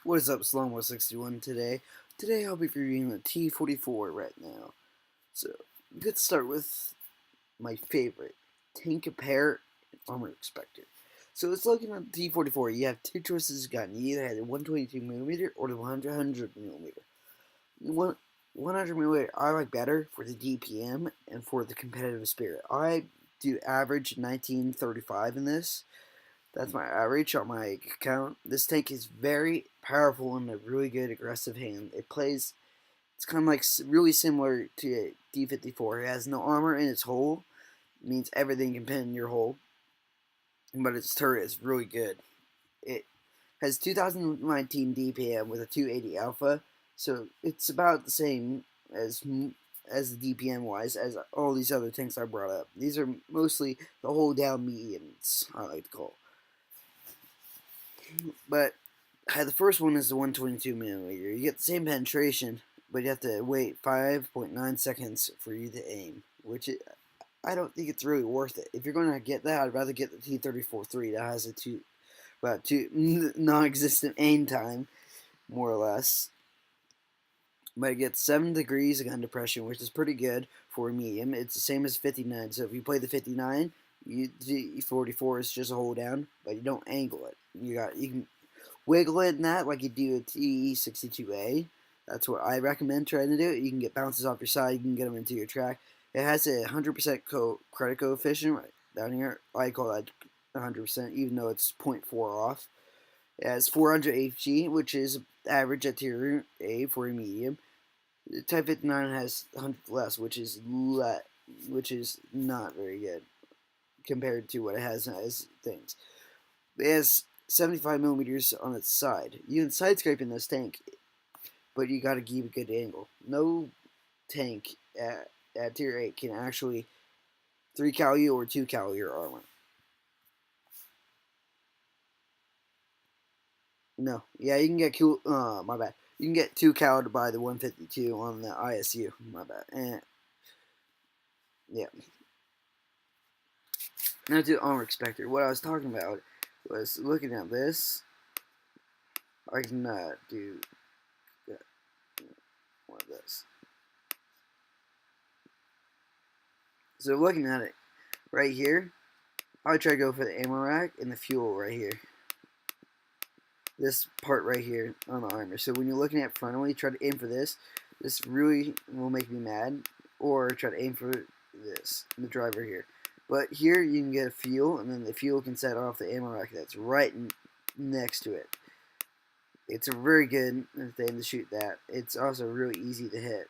What is up, Slomo61 today? Today I'll be reviewing the T44 right now. So, let's start with my favorite, tank compare and armor expector. So let's look at the T44. You have two choices of gun. You either have the 122mm or the 100mm. One 100mm I like better for the DPM and for the competitive spirit. I do average 1935 in this. That's my average on my account. This tank is very powerful and a really good aggressive hand. It's kind of like really similar to a D54. It has no armor in its hull. It means everything can pin in your hull. But its turret is really good. It has 2019 DPM with a 280 alpha. So it's about the same as the DPM wise as all these other tanks I brought up. These are mostly the hold down mediums, I like to call. But the first one is the 122mm. You get the same penetration, but you have to wait 5.9 seconds for you to aim, I don't think it's really worth it. If you're going to get that, I'd rather get the T34-3 that has about two non-existent aim time, more or less. But it gets 7 degrees of gun depression, which is pretty good for a medium. It's the same as 59. So if you play the 59, T44 is just a hold down, but you don't angle it. You can wiggle it in that like you do a T62A. That's what I recommend trying to do. You can get bounces off your side. You can get them into your track. It has a 100% credit coefficient right down here. I call that 100%, even though it's 0.4 off. It has 400 HG, which is average at tier A for a medium. The Type 59 has 100 less, which is not very good compared to what it has as things. It has 75 millimeters on its side. You can side scrape in this tank, but you got to keep a good angle. No tank at tier 8 can actually 3 cal you or 2 cal your armor. No, yeah, you can get cool. My bad. You can get 2 caloed by the 152 on the ISU. My bad. And yeah, now to armor expector. What I was talking about was looking at this. I can do one of this. So looking at it right here, I would try to go for the ammo rack and the fuel right here. This part right here on the armor. So when you're looking at frontally, try to aim for this. This really will make me mad. Or try to aim for this, the driver here. But here you can get a fuel, and then the fuel can set off the ammo rack that's right next to it. It's a very good thing to shoot that. It's also really easy to hit.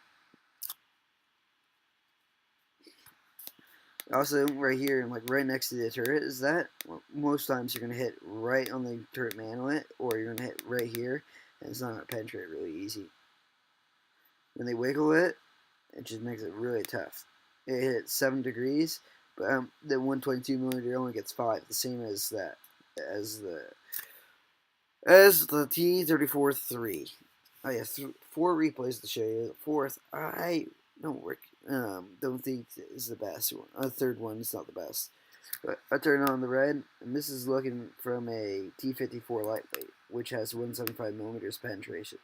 Also, right here, like right next to the turret, is that most times you're going to hit right on the turret manlet, or you're going to hit right here, and it's not going to penetrate really easy. When they wiggle it, it just makes it really tough. It hits 7 degrees, but the 122mm only gets 5, the same as that, as the T34-3. I have 4 replays to show you. The fourth, I don't think is the best one. The third one is not the best. But I turn on the red, and this is looking from a T54 lightweight, which has 175mm penetration.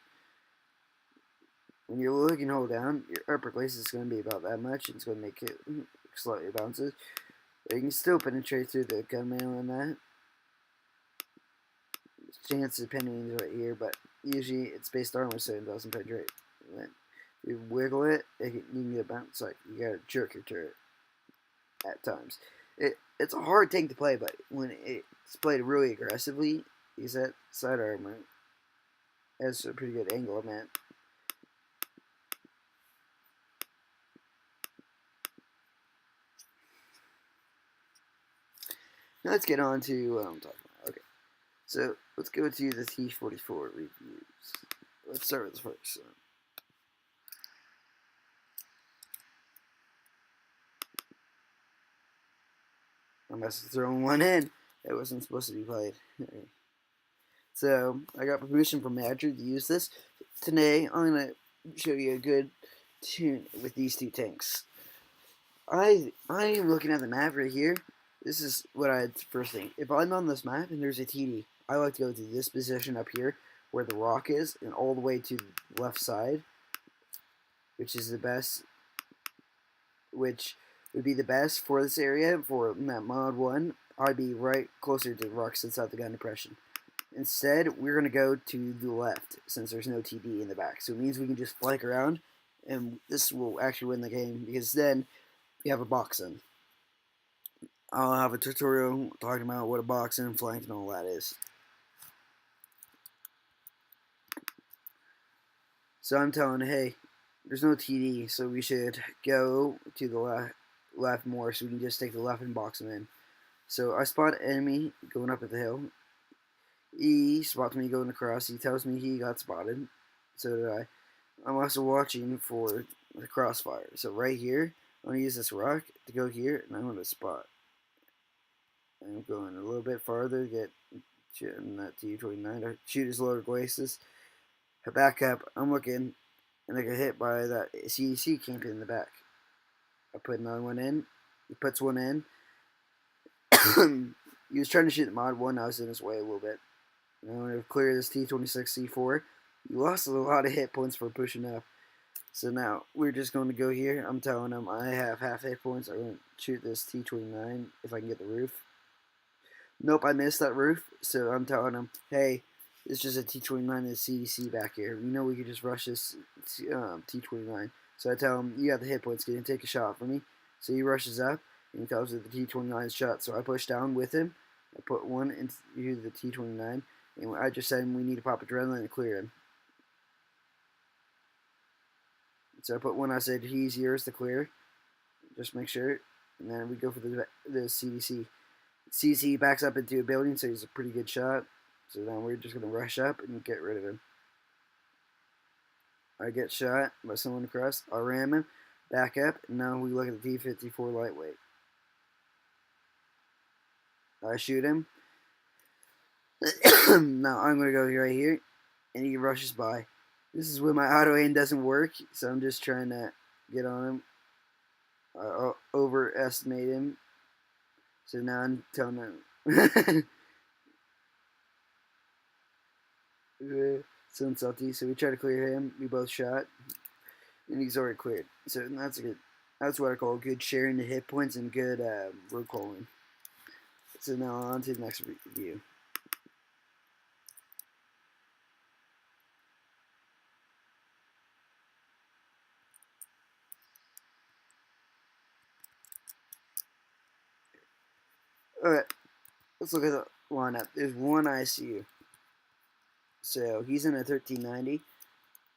When you're looking hold down, your upper place is going to be about that much, and it's going to make it slightly bounces. But you can still penetrate through the gun mail in that. Chance depending right here, but usually it's based armor, so it doesn't penetrate. When you wiggle it, you can get a bounce. Like you gotta jerk your turret at times. It's a hard tank to play, but when it's played really aggressively, use that side armor. Has a pretty good angle, man. Now let's get on to what I'm talking about. Okay, so let's go to the T44 reviews. Let's start with the first one. I must have thrown one in. It wasn't supposed to be played. So I got permission from Madrid to use this. Today I'm gonna show you a good tune with these two tanks. I am looking at the map right here. This is what I first think. If I'm on this map and there's a TD, I like to go to this position up here where the rock is and all the way to the left side, which is the best, which would be the best for this area for that mod 1. I'd be right closer to the rocks inside the gun depression. Instead, we're going to go to the left since there's no TD in the back. So it means we can just flank around, and this will actually win the game because then we have a box in. I'll have a tutorial talking about what a box in, flank, and all that is. So I'm telling, hey, there's no TD, so we should go to the left more so we can just take the left and box him in. So I spot an enemy going up at the hill. He spots me going across. He tells me he got spotted. So did I. I'm also watching for the crossfire. So right here, I'm going to use this rock to go here, and I'm going to spot. I'm going a little bit farther to get that T29 to shoot his lower glacis. I back up. I'm looking, and I get hit by that CDC camping in the back. I put another one in. He puts one in. He was trying to shoot the mod 1. I was in his way a little bit. I'm going to clear this T26 C4. You lost a lot of hit points for pushing up. So now we're just going to go here. I'm telling him I have half hit points. I'm going to shoot this T29 if I can get the roof. Nope, I missed that roof. So I'm telling him, hey, it's just a T29 and a CDC back here. We know we could just rush this T29. So I tell him, you got the hit points. Can you take a shot for me? So he rushes up and he tells me the T29 shot. So I push down with him. I put one into the T29. And I just said we need to pop adrenaline and clear him. So I put one. I said he's yours to clear. Just make sure. And then we go for the CDC. CDC backs up into a building, so he's a pretty good shot. So now we're just going to rush up and get rid of him. I get shot by someone across. I ram him. Back up. And now we look at the t44 lightweight. I shoot him. Now I'm going to go right here. And he rushes by. This is when my auto aim doesn't work. So I'm just trying to get on him. I overestimate him. So now I'm telling him. So insulty. So we try to clear him. We both shot. And he's already cleared. So that's what I call good sharing the hit points and good road calling. So now on to the next review. Alright, let's look at the lineup. There's one ICU. So he's in a 1390,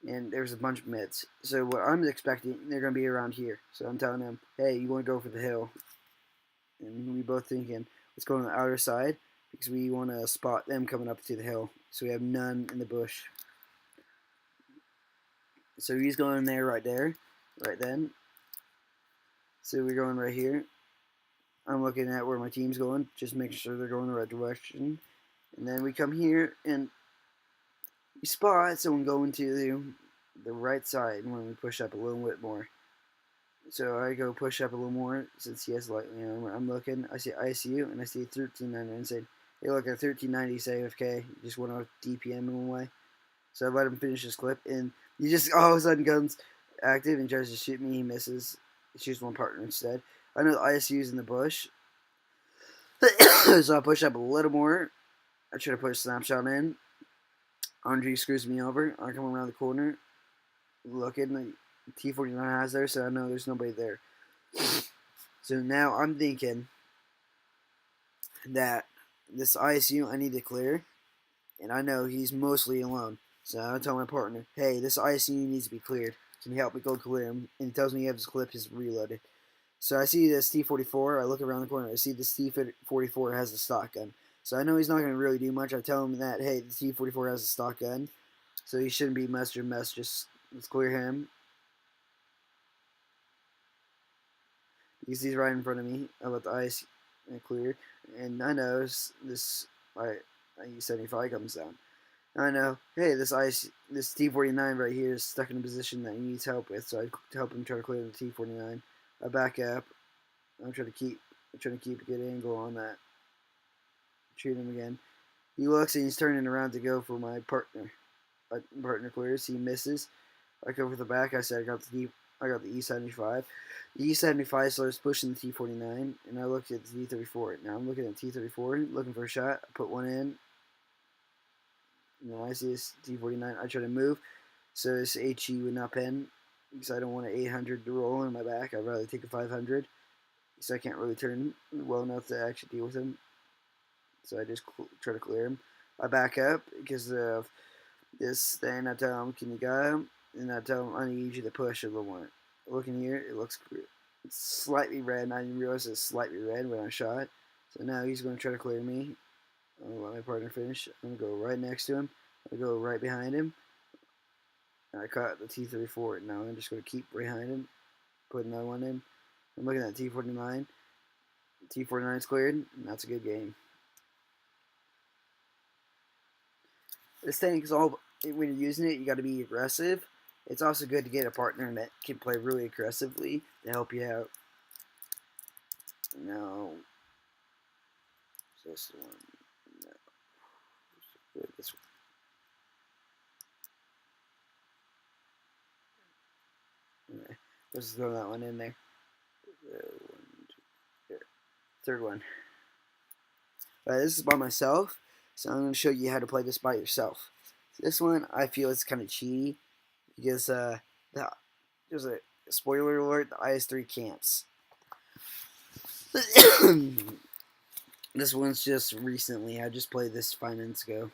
and there's a bunch of mids. So what I'm expecting, they're going to be around here. So I'm telling them, hey, you want to go for the hill. And we both thinking, let's go on the outer side, because we want to spot them coming up to the hill. So we have none in the bush. So he's going there, right then. So we're going right here. I'm looking at where my team's going, just making sure they're going the right direction. And then we come here and we spot someone going to the right side when we push up a little bit more. So I go push up a little more since he has light armor. I'm looking, I see ICU and I see 1390 and said, hey look, at 1390 say AFK, just went off DPM in one way. So I let him finish his clip and he just all of a sudden comes active and tries to shoot me. He misses. He shoots one partner instead. I know the ISU's in the bush. So I push up a little more. I try to put a snapshot in. Andre screws me over. I come around the corner. Looking, the T49 has there, so I know there's nobody there. So now I'm thinking that this ISU I need to clear. And I know he's mostly alone. So I tell my partner, hey, this ISU needs to be cleared. Can you help me go clear him? And he tells me he has his clip is reloaded. So I see this T44. I look around the corner. I see this T44 has a stock gun. So I know he's not going to really do much. I tell him that, hey, the T44 has a stock gun. So he shouldn't be much of a mess. Just let's clear him. Because he's right in front of me. I let the ice clear. And I know this E75 comes down. I know, hey, this T49 right here is stuck in a position that he needs help with. So I help him try to clear the T49. I back up. I'm trying to keep a good angle on that. Shoot him again. He looks and he's turning around to go for my partner. My partner clears. He misses. I go for the back. I said I got the E75. The E75 starts pushing the T49, and I look at the T34. Now I'm looking at T34, looking for a shot. I put one in. Now I see this T49. I try to move, so this HE would not pen because I don't want an 800 to roll in my back. I'd rather take a 500, so I can't really turn well enough to actually deal with him. So I just try to clear him. I back up because of this thing. I tell him, "Can you got him?" And I tell him, "I need you to push a little more." Looking here, it looks it's slightly red, and I didn't realize it's slightly red when I shot. So now he's going to try to clear me. I'll let my partner finish. I'm going to go right next to him. I go right behind him. And I caught the T34. Now I'm just going to keep behind him. Put another one in. I'm looking at T49. T49's cleared, and that's a good game. This tank is all, when you're using it, you got to be aggressive. It's also good to get a partner that can play really aggressively to help you out. No. This one. No. This one. Okay. Let's throw that one in there. Third one. This is by myself, so I'm going to show you how to play this by yourself. This one, I feel it's kind of cheaty because there's a spoiler alert: the IS-3 camps. This one's just recently. I just played this 5 minutes ago.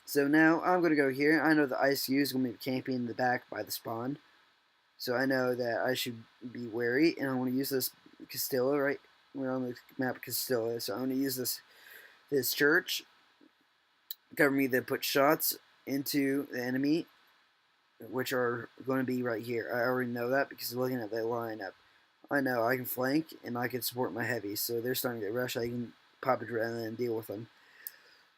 So now I'm going to go here. I know the ISU is going to be camping in the back by the spawn. So I know that I should be wary, and I want to use this Castilla, right? We're on the map Castilla, so I'm going to use this church. Cover me to put shots into the enemy, which are going to be right here. I already know that because looking at that lineup. I know I can flank, and I can support my heavies, so they're starting to get rushed. I can pop adrenaline and deal with them.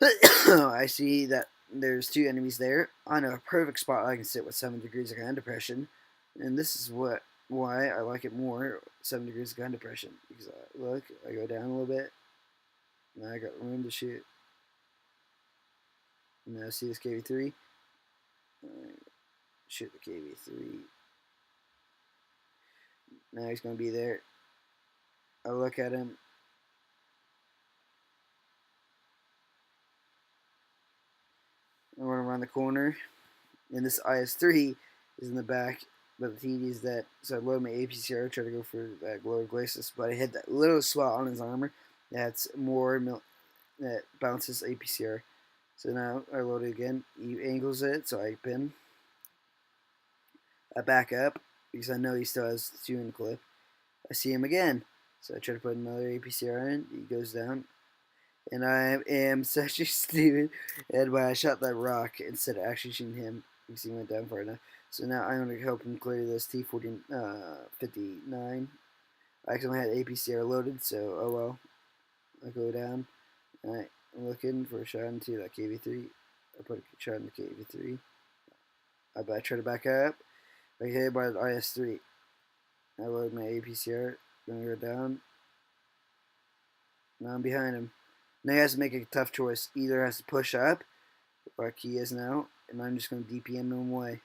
I see that there's 2 enemies there. I know a perfect spot I can sit with 7 degrees of gun depression. And this is why I like it more, 7 degrees of gun depression. Because look, I go down a little bit. Now I got room to shoot. Now I see this KV3. Shoot the KV3. Now he's going to be there. I look at him. I run around the corner. And this IS-3 is in the back. But the TD is that, so I load my APCR, try to go for that Glow of Glacis, but I hit that little spot on his armor that's more that bounces APCR. So now I load it again. He angles it, so I pin. I back up because I know he still has 2 in the clip. I see him again, so I try to put another APCR in. He goes down, and I am such a stupid. And when I shot that rock instead of actually shooting him, because he went down far enough. So now I'm going to help him clear this T59. I actually had APCR loaded, so oh well. I go down. I'm looking for a shot into that KV3. I put a shot in the KV3. I try to back up. I get hit by the IS-3. I load my APCR. Gonna go down. Now I'm behind him. Now he has to make a tough choice. Either has to push up, like he is now, and I'm just going to DPM him away.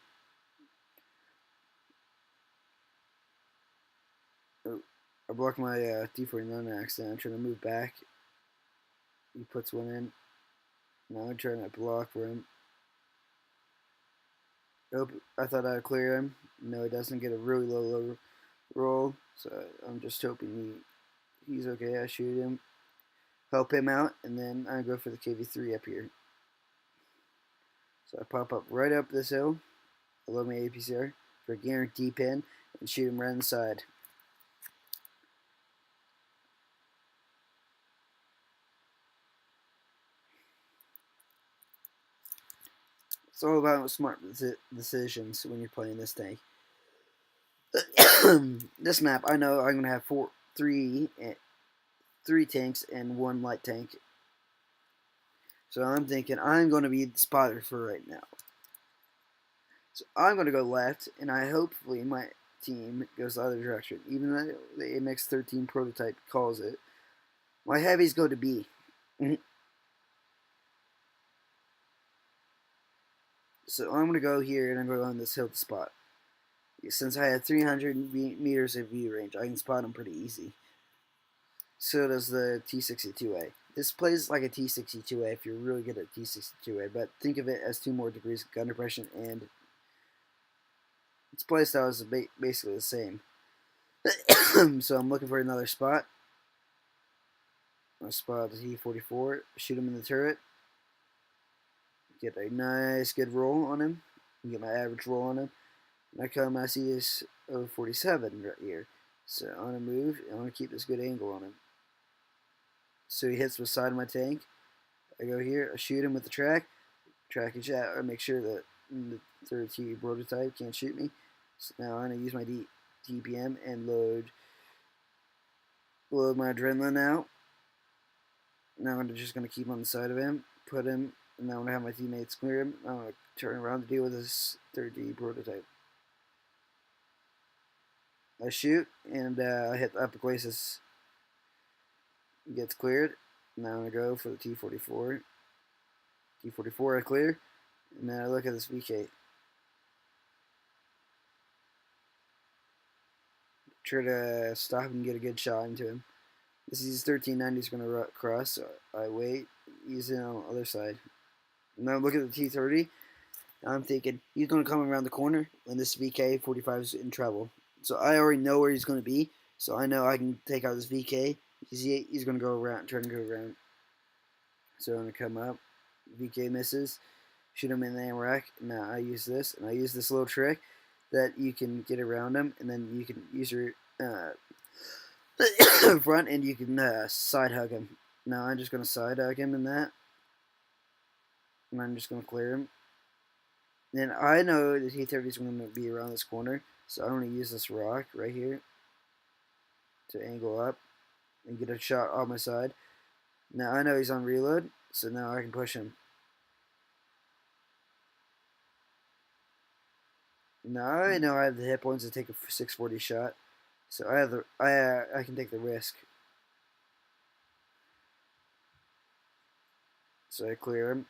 I blocked my T49 accident. I'm trying to move back. He puts one in. Now I'm trying to block for him. Nope, I thought I'd clear him. No, he doesn't get a really low roll. So I'm just hoping he's okay. I shoot him, help him out, and then I go for the KV3 up here. So I pop up right up this hill. I load my APCR for a guarantee pin and shoot him right on the side. It's all about smart decisions when you're playing this tank. This map, I know I'm going to have three tanks and 1 light tank. So I'm thinking I'm going to be the spotter for right now. So I'm going to go left, and hopefully my team goes the other direction. Even though the AMX-13 prototype calls it. My heavies go to B. So I'm going to go here and I'm going to go on this hill to spot. Since I have 300 meters of view range, I can spot them pretty easy. So does the T62A. This plays like a T62A if you're really good at T62A, but think of it as 2 more degrees of gun depression, and its playstyle is basically the same. So I'm looking for another spot. I'll spot the T44, shoot him in the turret, get a nice good roll on him, get my average roll on him, and I come, I see this 047 right here. So I'm going to move, and I'm going to keep this good angle on him. So he hits the side of my tank. I go here, I shoot him with the track and shot, I make sure that the 30 prototype can't shoot me. So now I'm going to use my DPM and load my adrenaline out. Now I'm just going to keep on the side of him, put him, and now I'm going to have my teammates clear him. I'm going to turn around to deal with this 30 prototype. I shoot, and I hit the upper glacis. It gets cleared. Now I'm going to go for the T44. T44 I clear, and then I look at this VK. Try to stop him and get a good shot into him. This is 1390 is going to cross, so I wait. He's in on the other side. Now look at the T30. I'm thinking he's going to come around the corner, and this VK45 is in trouble. So I already know where he's going to be, so I know I can take out this VK. He's going to go around, trying to go around. So I'm going to come up. VK misses. Shoot him in the aim rack. Now I use this, and I use this little trick that you can get around him, and then you can use your front, and you can side hug him. Now I'm just going to side hug him in that, and I'm just going to clear him. Then I know the T30 is going to be around this corner, so I'm going to use this rock right here to angle up and get a shot on my side. Now I know he's on reload, so now I can push him. Now I know I have the hit points to take a 640 shot, so I can take the risk. So I clear him.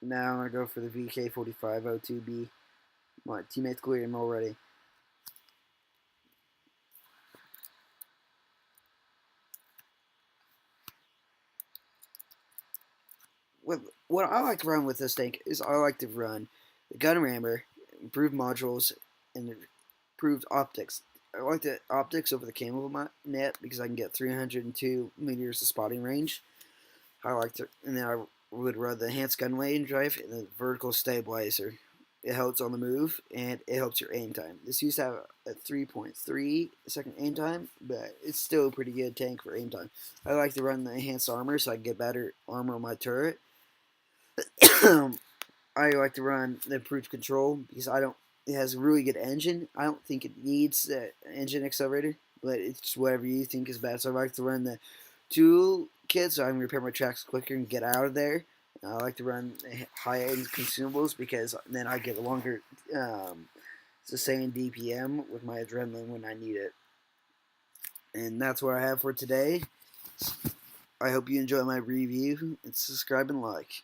Now I'm gonna go for the VK4502B. My teammates clear him already. What I like to run with this tank is I like to run the gun rammer, improved modules, and improved optics. I like the optics over the camo net because I can get 302 meters of spotting range. I like to, and then I would run the enhanced gun lane drive and the vertical stabilizer. It helps on the move, and it helps your aim time. This used to have a 3.3 second aim time, but it's still a pretty good tank for aim time. I like to run the enhanced armor so I can get better armor on my turret. I like to run the improved control because it has a really good engine. I don't think it needs an engine accelerator, but it's whatever you think is best. So I like to run the tool kit so I can repair my tracks quicker and get out of there. I like to run high-end consumables because then I get a longer sustained DPM with my adrenaline when I need it. And that's what I have for today. I hope you enjoy my review, and subscribe and like.